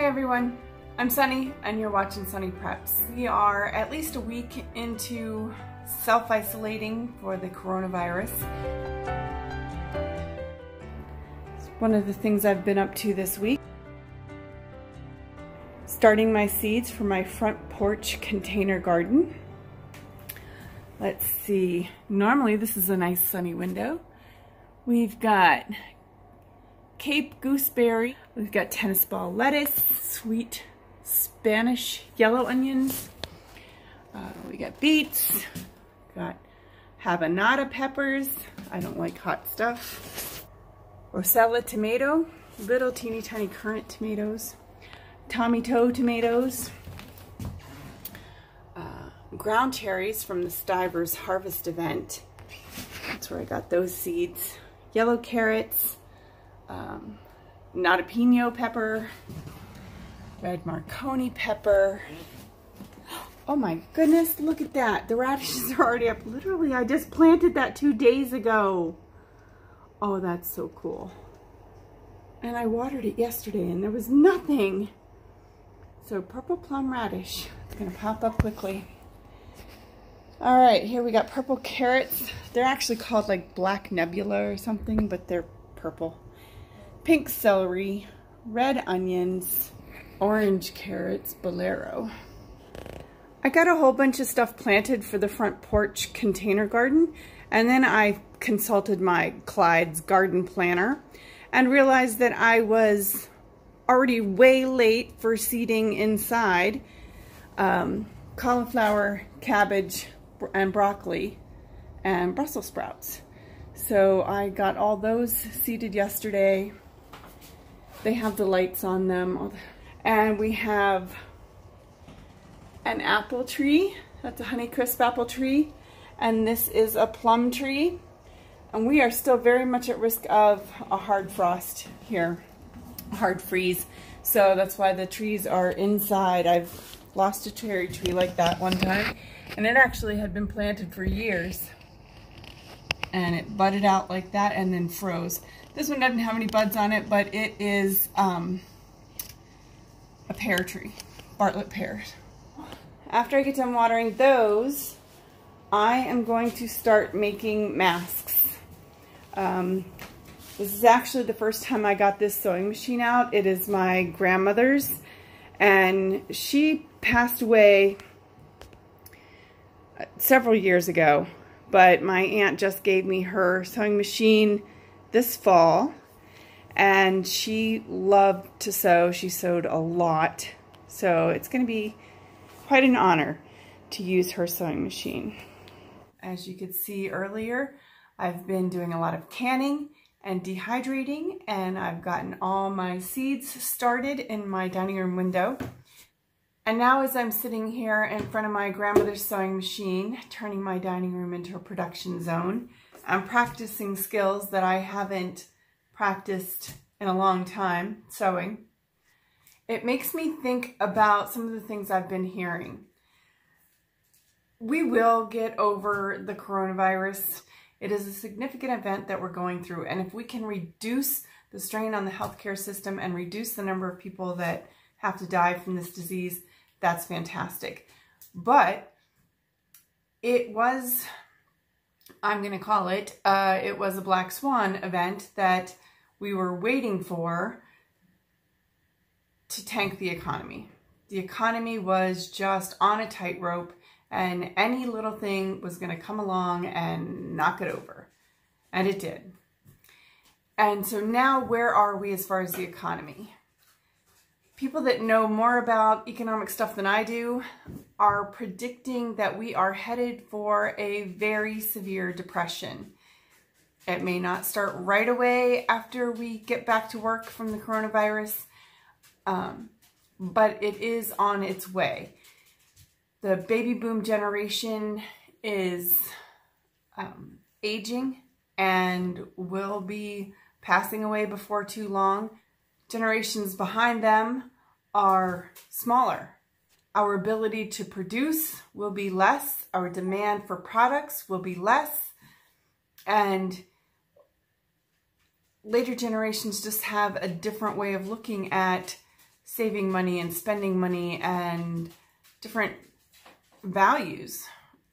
everyone, I'm Sunny and you're watching Sunny Preps. We are at least a week into self-isolating for the coronavirus. It's one of the things I've been up to this week. Starting my seeds for my front porch container garden. Let's see, normally this is a nice sunny window. We've got Cape gooseberry, we've got tennis ball lettuce, sweet Spanish yellow onions, we got beets, got habanada peppers, I don't like hot stuff, Rosella tomato, little teeny tiny currant tomatoes, Tommy Toe tomatoes, ground cherries from the Stivers harvest event, that's where I got those seeds, yellow carrots, jalapeno pepper, red Marconi pepper. Oh my goodness, look at that. The radishes are already up. Literally, I just planted that 2 days ago. Oh, that's so cool. And I watered it yesterday and there was nothing. So purple plum radish. It's gonna pop up quickly. All right, here we got purple carrots. They're actually called like black nebula or something, but they're purple. Pink celery, red onions, orange carrots, bolero. I got a whole bunch of stuff planted for the front porch container garden, and then I consulted my Clyde's garden planner and realized that I was already way late for seeding inside cauliflower, cabbage, and broccoli, and Brussels sprouts. So I got all those seeded yesterday. They have the lights on them. And we have an apple tree. That's a Honeycrisp apple tree. And this is a plum tree. And we are still very much at risk of a hard frost here, a hard freeze. So that's why the trees are inside. I've lost a cherry tree like that one time. And it actually had been planted for years. And it budded out like that and then froze. This one doesn't have any buds on it, but it is a pear tree, Bartlett pears. After I get done watering those, I am going to start making masks. This is actually the first time I got this sewing machine out. It is my grandmother's, and she passed away several years ago, but my aunt just gave me her sewing machine this fall, and she loved to sew. She sewed a lot, so it's going to be quite an honor to use her sewing machine. As you could see earlier, I've been doing a lot of canning and dehydrating, and I've gotten all my seeds started in my dining room window. And now as I'm sitting here in front of my grandmother's sewing machine, turning my dining room into a production zone, I'm practicing skills that I haven't practiced in a long time, sewing. It makes me think about some of the things I've been hearing. We will get over the coronavirus. It is a significant event that we're going through, and if we can reduce the strain on the healthcare system and reduce the number of people that have to die from this disease, that's fantastic. But it was, I'm going to call it, it was a black swan event that we were waiting for to tank the economy. The economy was just on a tightrope, and any little thing was going to come along and knock it over. And it did. And so now where are we as far as the economy? People that know more about economic stuff than I do are predicting that we are headed for a very severe depression. It may not start right away after we get back to work from the coronavirus, but it is on its way. The baby boom generation is aging and will be passing away before too long. Generations behind them are smaller. Our ability to produce will be less. Our demand for products will be less. And later generations just have a different way of looking at saving money and spending money and different values,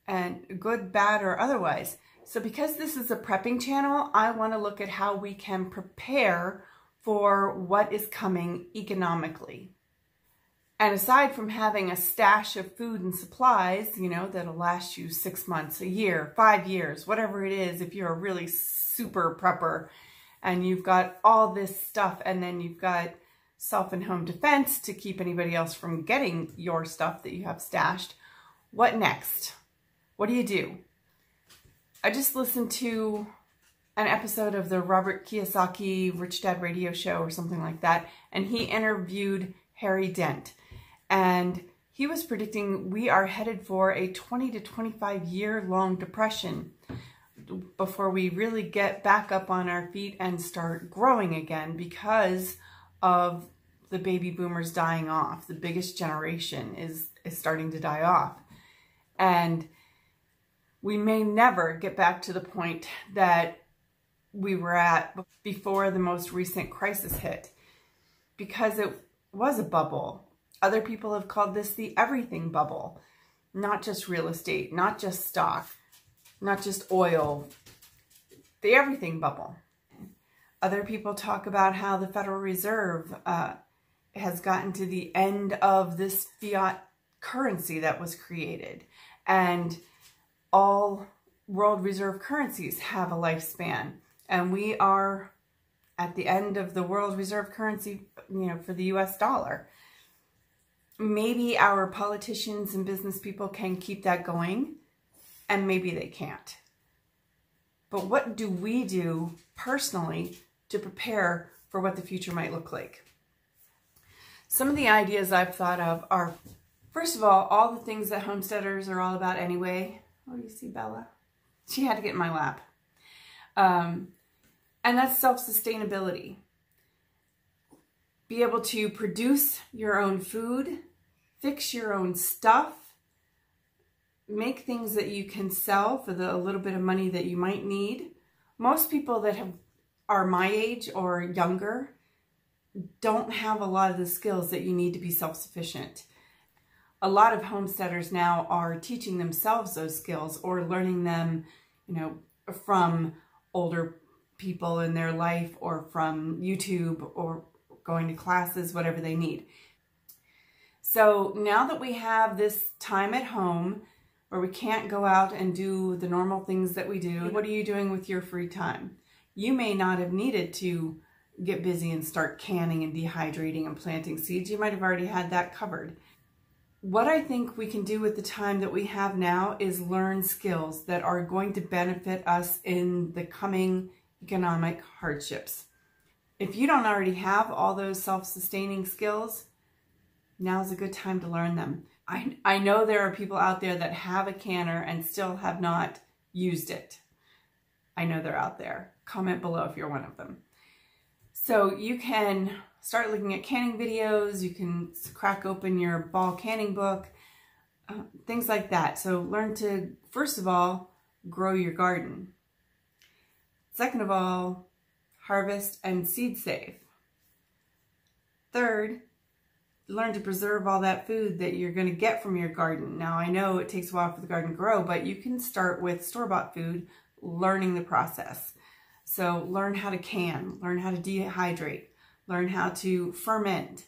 and good, bad, or otherwise. So because this is a prepping channel, I want to look at how we can prepare for what is coming economically. And aside from having a stash of food and supplies, you know, that'll last you 6 months, a year, 5 years, whatever it is, if you're a really super prepper and you've got all this stuff, and then you've got self and home defense to keep anybody else from getting your stuff that you have stashed, what next? What do you do? I just listened to an episode of the Robert Kiyosaki Rich Dad radio show or something like that, and he interviewed Harry Dent. And he was predicting we are headed for a 20 to 25 year long depression before we really get back up on our feet and start growing again, because of the baby boomers dying off. The biggest generation is starting to die off. And we may never get back to the point that we were at before the most recent crisis hit, because it was a bubble. Other people have called this the everything bubble. Not just real estate, not just stock, not just oil, the everything bubble. Other people talk about how the Federal Reserve has gotten to the end of this fiat currency that was created, and all world reserve currencies have a lifespan, and we are at the end of the world reserve currency, you know, for the US dollar. Maybe our politicians and business people can keep that going, and maybe they can't. But what do we do personally to prepare for what the future might look like? Some of the ideas I've thought of are, first of all the things that homesteaders are all about anyway. Oh, you see Bella? She had to get in my lap. And that's self-sustainability. Be able to produce your own food, fix your own stuff, make things that you can sell for the little bit of money that you might need. Most people that are my age or younger don't have a lot of the skills that you need to be self-sufficient. A lot of homesteaders now are teaching themselves those skills or learning them, you know, from older people in their life or from YouTube or going to classes, whatever they need. So now that we have this time at home where we can't go out and do the normal things that we do, what are you doing with your free time? You may not have needed to get busy and start canning and dehydrating and planting seeds. You might have already had that covered. What I think we can do with the time that we have now is learn skills that are going to benefit us in the coming economic hardships. If you don't already have all those self-sustaining skills, now's a good time to learn them. I know there are people out there that have a canner and still have not used it. I know they're out there. Comment below if you're one of them. So you can start looking at canning videos. You can crack open your ball canning book, things like that. So learn to, first of all, grow your garden. Second of all, harvest and seed save. Third, learn to preserve all that food that you're going to get from your garden. Now, I know it takes a while for the garden to grow, but you can start with store-bought food, learning the process. So learn how to can, learn how to dehydrate, learn how to ferment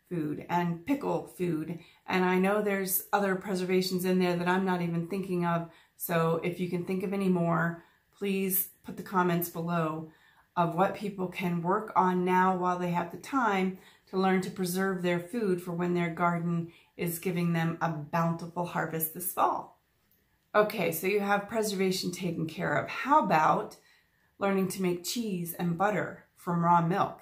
food and pickle food. And I know there's other preservations in there that I'm not even thinking of. So if you can think of any more, please put the comments below of what people can work on now while they have the time to learn to preserve their food for when their garden is giving them a bountiful harvest this fall. Okay, so you have preservation taken care of. How about learning to make cheese and butter from raw milk?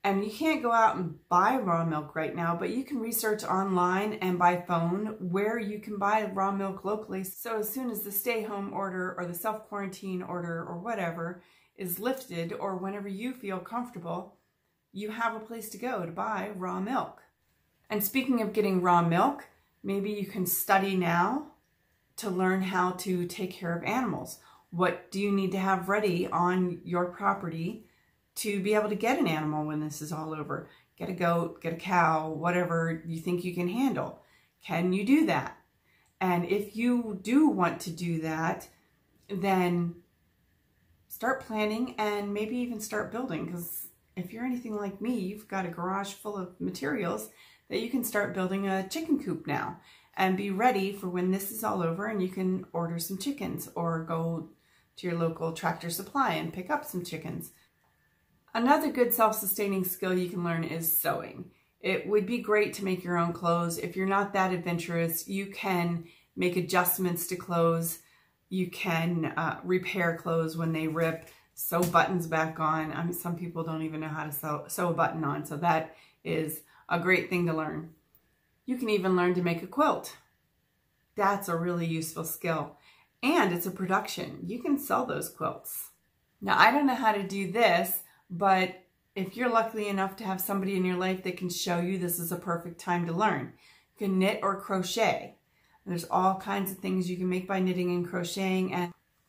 And you can't go out and buy raw milk right now, but you can research online and by phone where you can buy raw milk locally. So as soon as the stay-home order or the self-quarantine order or whatever is lifted, or whenever you feel comfortable, you have a place to go to buy raw milk. And speaking of getting raw milk, maybe you can study now to learn how to take care of animals. What do you need to have ready on your property to be able to get an animal when this is all over. Get a goat, get a cow, whatever you think you can handle. Can you do that? And if you do want to do that, then start planning and maybe even start building, because if you're anything like me, you've got a garage full of materials that you can start building a chicken coop now and be ready for when this is all over, and you can order some chickens or go to your local Tractor Supply and pick up some chickens. Another good self-sustaining skill you can learn is sewing. It would be great to make your own clothes. If you're not that adventurous, you can make adjustments to clothes. You can repair clothes when they rip, sew buttons back on. I mean, some people don't even know how to sew a button on, so that is a great thing to learn. You can even learn to make a quilt. That's a really useful skill. And it's a production. You can sell those quilts. Now, I don't know how to do this, but if you're lucky enough to have somebody in your life that can show you, this is a perfect time to learn. You can knit or crochet. There's all kinds of things you can make by knitting and crocheting.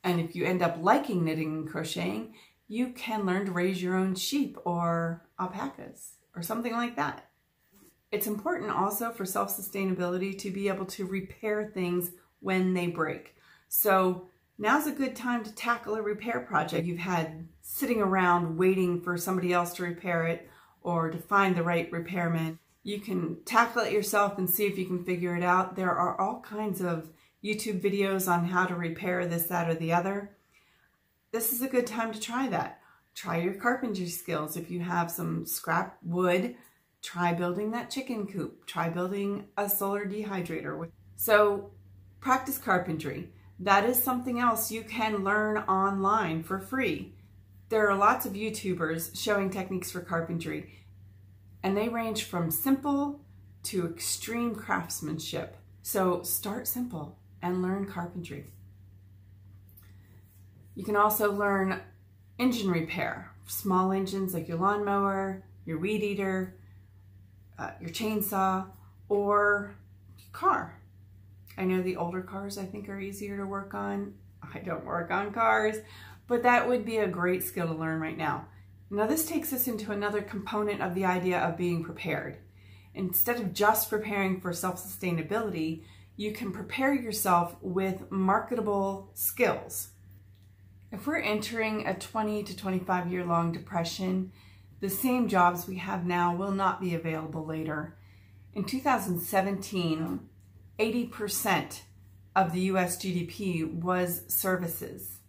And if you end up liking knitting and crocheting, you can learn to raise your own sheep or alpacas or something like that. It's important also for self-sustainability to be able to repair things when they break. So now's a good time to tackle a repair project you've had sitting around waiting for somebody else to repair it or to find the right repairman. You can tackle it yourself and see if you can figure it out. There are all kinds of YouTube videos on how to repair this, that, or the other. This is a good time to try that. Try your carpentry skills. If you have some scrap wood, try building that chicken coop. Try building a solar dehydrator. So practice carpentry. That is something else you can learn online for free. There are lots of YouTubers showing techniques for carpentry, and they range from simple to extreme craftsmanship. So start simple and learn carpentry. You can also learn engine repair. Small engines like your lawnmower, your weed eater, your chainsaw, or your car. I know the older cars I think are easier to work on. I don't work on cars, but that would be a great skill to learn right now. Now this takes us into another component of the idea of being prepared. Instead of just preparing for self-sustainability, you can prepare yourself with marketable skills. If we're entering a 20 to 25 year long depression, the same jobs we have now will not be available later. In 2017, 80% of the US GDP was services,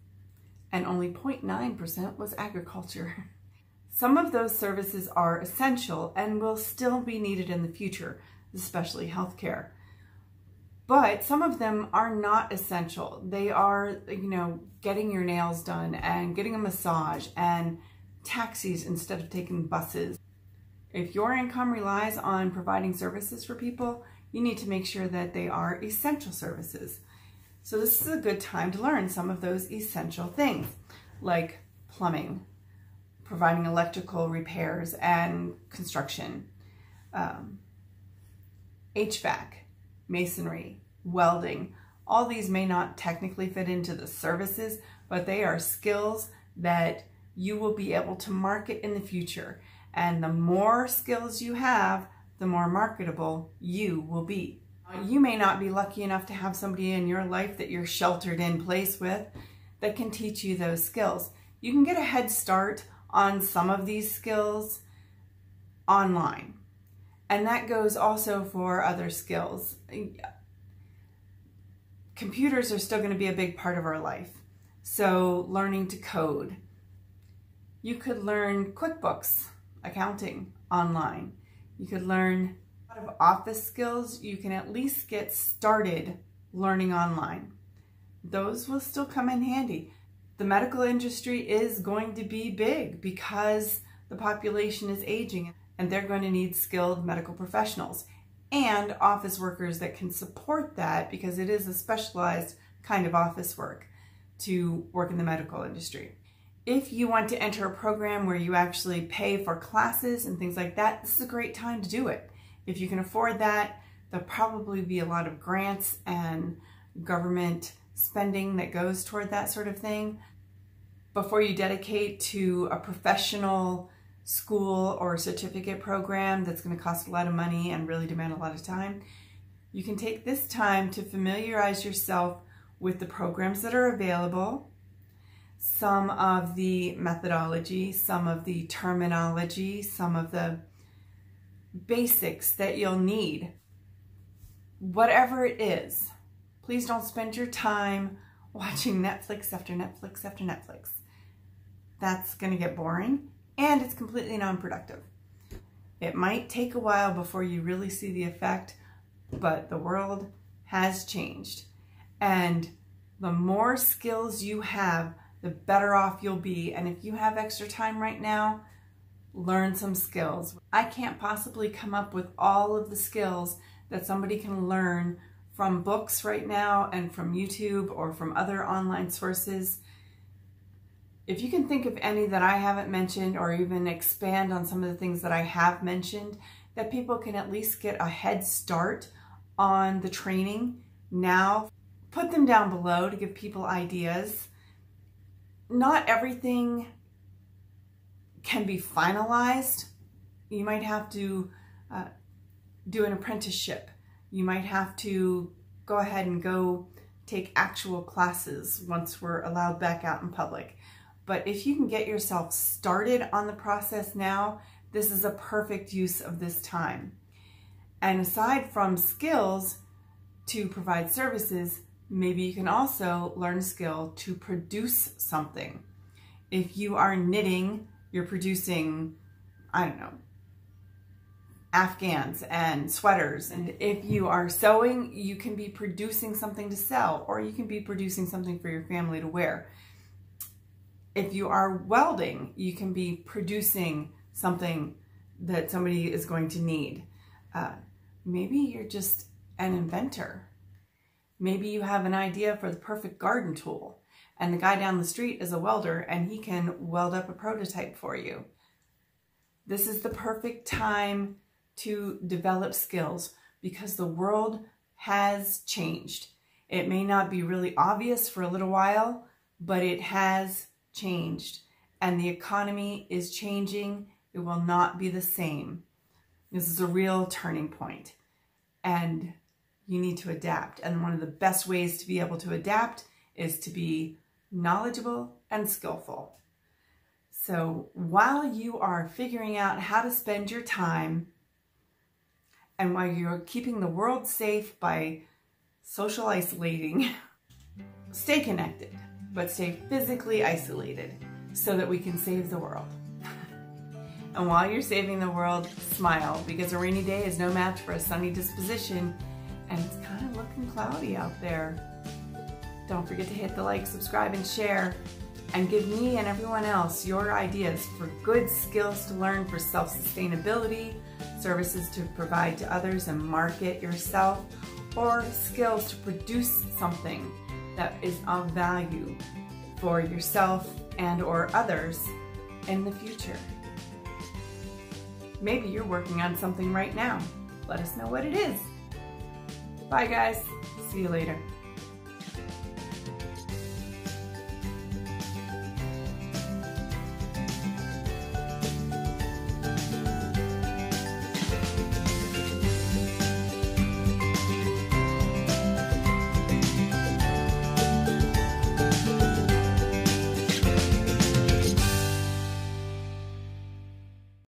and only 0.9% was agriculture. Some of those services are essential and will still be needed in the future, especially healthcare. But some of them are not essential. They are, getting your nails done and getting a massage and taxis instead of taking buses. If your income relies on providing services for people, you need to make sure that they are essential services. So this is a good time to learn some of those essential things, like plumbing, providing electrical repairs and construction, HVAC, masonry, welding. All these may not technically fit into the services, but they are skills that you will be able to market in the future. And the more skills you have, the more marketable you will be. You may not be lucky enough to have somebody in your life that you're sheltered in place with that can teach you those skills. You can get a head start on some of these skills online. And that goes also for other skills. Computers are still going to be a big part of our life. So learning to code. You could learn QuickBooks, accounting online. You could learn a lot of office skills. You can at least get started learning online. Those will still come in handy. The medical industry is going to be big because the population is aging and they're going to need skilled medical professionals and office workers that can support that, because it is a specialized kind of office work to work in the medical industry. If you want to enter a program where you actually pay for classes and things like that, this is a great time to do it. If you can afford that, there'll probably be a lot of grants and government spending that goes toward that sort of thing. before you dedicate to a professional school or certificate program that's going to cost a lot of money and really demand a lot of time, you can take this time to familiarize yourself with the programs that are available, some of the methodology, some of the terminology, some of the basics that you'll need. Whatever it is, please don't spend your time watching Netflix after Netflix after Netflix. That's going to get boring and it's completely non-productive. It might take a while before you really see the effect, but the world has changed. And the more skills you have, the better off you'll be. And if you have extra time right now, learn some skills. I can't possibly come up with all of the skills that somebody can learn from books right now and from YouTube or from other online sources. If you can think of any that I haven't mentioned, or even expand on some of the things that I have mentioned, that people can at least get a head start on the training now, put them down below to give people ideas. Not everything can be finalized. You might have to do an apprenticeship. You might have to go ahead and go take actual classes once we're allowed back out in public. But if you can get yourself started on the process now, this is a perfect use of this time. And aside from skills to provide services, maybe you can also learn a skill to produce something. If you are knitting, you're producing, I don't know, Afghans and sweaters. And if you are sewing, you can be producing something to sell, or you can be producing something for your family to wear. If you are welding, you can be producing something that somebody is going to need. Maybe you're just an inventor. Maybe you have an idea for the perfect garden tool, and the guy down the street is a welder and he can weld up a prototype for you. This is the perfect time to develop skills because the world has changed. It may not be really obvious for a little while, but it has changed, and the economy is changing. It will not be the same. This is a real turning point, and you need to adapt. And one of the best ways to be able to adapt is to be knowledgeable and skillful. So while you are figuring out how to spend your time, and while you're keeping the world safe by social isolating, stay connected, but stay physically isolated so that we can save the world. And while you're saving the world, smile, because a rainy day is no match for a sunny disposition, and it's kind of looking cloudy out there. Don't forget to hit the like, subscribe, and share, and give me and everyone else your ideas for good skills to learn for self-sustainability, services to provide to others and market yourself, or skills to produce something that is of value for yourself and or others in the future. Maybe you're working on something right now. Let us know what it is. Bye guys, see you later.